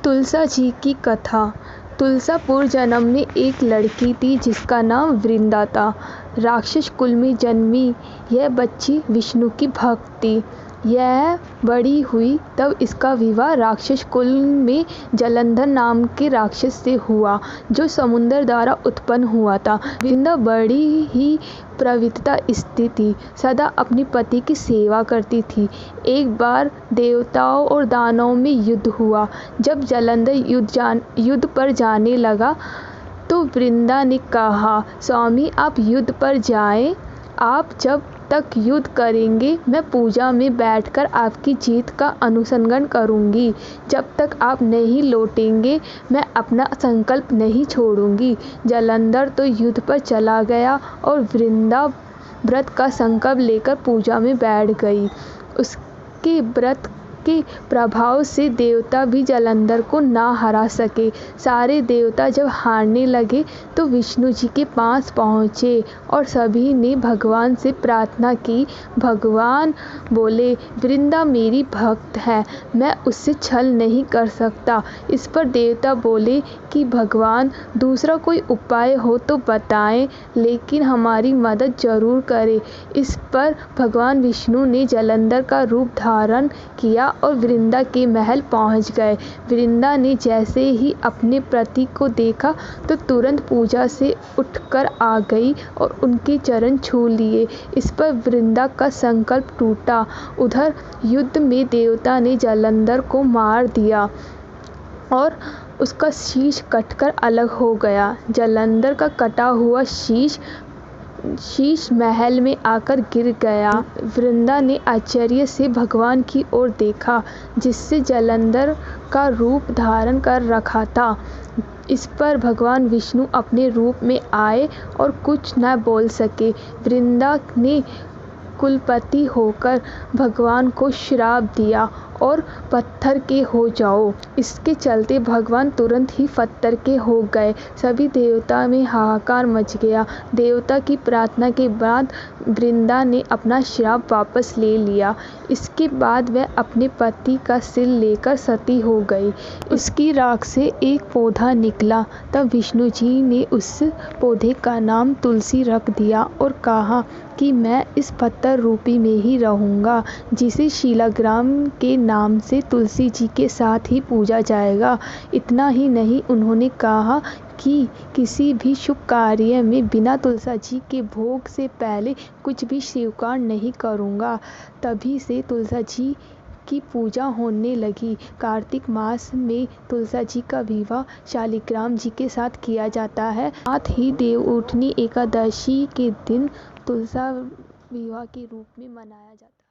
तुलसा जी की कथा। तुलसा पूर्व जन्म में एक लड़की थी जिसका नाम वृंदा था। राक्षस कुल में जन्मी यह बच्ची विष्णु की भक्त थी। यह बड़ी हुई तब इसका विवाह राक्षस कुल में जलंधर नाम के राक्षस से हुआ जो समुद्र द्वारा उत्पन्न हुआ था। वृंदा बड़ी ही पवित्रता स्त्री थी, सदा अपने पति की सेवा करती थी। एक बार देवताओं और दानवों में युद्ध हुआ। जब जलंधर युद्ध पर जाने लगा तो वृंदा ने कहा, स्वामी आप युद्ध पर जाएं, आप जब तक युद्ध करेंगे मैं पूजा में बैठकर आपकी जीत का अनुसंधान करूंगी। जब तक आप नहीं लौटेंगे मैं अपना संकल्प नहीं छोड़ूंगी। जलंधर तो युद्ध पर चला गया और वृंदा व्रत का संकल्प लेकर पूजा में बैठ गई। उसके व्रत के प्रभाव से देवता भी जलंधर को ना हरा सके। सारे देवता जब हारने लगे तो विष्णु जी के पास पहुँचे और सभी ने भगवान से प्रार्थना की। भगवान बोले, वृंदा मेरी भक्त है, मैं उससे छल नहीं कर सकता। इस पर देवता बोले कि भगवान दूसरा कोई उपाय हो तो बताएं, लेकिन हमारी मदद जरूर करें। इस पर भगवान विष्णु ने जलंधर का रूप धारण किया और वृंदा के महल पहुंच गए। वृंदा ने जैसे ही अपने पति को देखा तो तुरंत पूजा से उठकर आ गई और उनके चरण छू लिए। इस पर वृंदा का संकल्प टूटा। उधर युद्ध में देवता ने जलंधर को मार दिया और उसका शीश कटकर अलग हो गया। जलंधर का कटा हुआ शीश महल में आकर गिर गया। वृंदा ने आश्चर्य से भगवान की ओर देखा जिससे जलंधर का रूप धारण कर रखा था। इस पर भगवान विष्णु अपने रूप में आए और कुछ न बोल सके। वृंदा ने कुलपति होकर भगवान को श्राप दिया और पत्थर के हो जाओ। इसके चलते भगवान तुरंत ही पत्थर के हो गए। सभी देवता में हाहाकार मच गया। देवता की प्रार्थना के बाद वृंदा ने अपना श्राप वापस ले लिया। इसके बाद वह अपने पति का सिर लेकर सती हो गई। उसकी राख से एक पौधा निकला। तब विष्णु जी ने उस पौधे का नाम तुलसी रख दिया और कहा कि मैं इस पत्थर रूपी में ही रहूँगा, जिसे शीलाग्राम के नाम से तुलसी जी के साथ ही पूजा जाएगा। इतना ही नहीं, उन्होंने कहा कि किसी भी शुभ कार्य में बिना तुलसा जी के भोग से पहले कुछ भी स्वीकार नहीं करूँगा। तभी से तुलसा जी की पूजा होने लगी। कार्तिक मास में तुलसा जी का विवाह शालिग्राम जी के साथ किया जाता है। साथ ही देवउठनी एकादशी के दिन तुलसा विवाह के रूप में मनाया जाता है।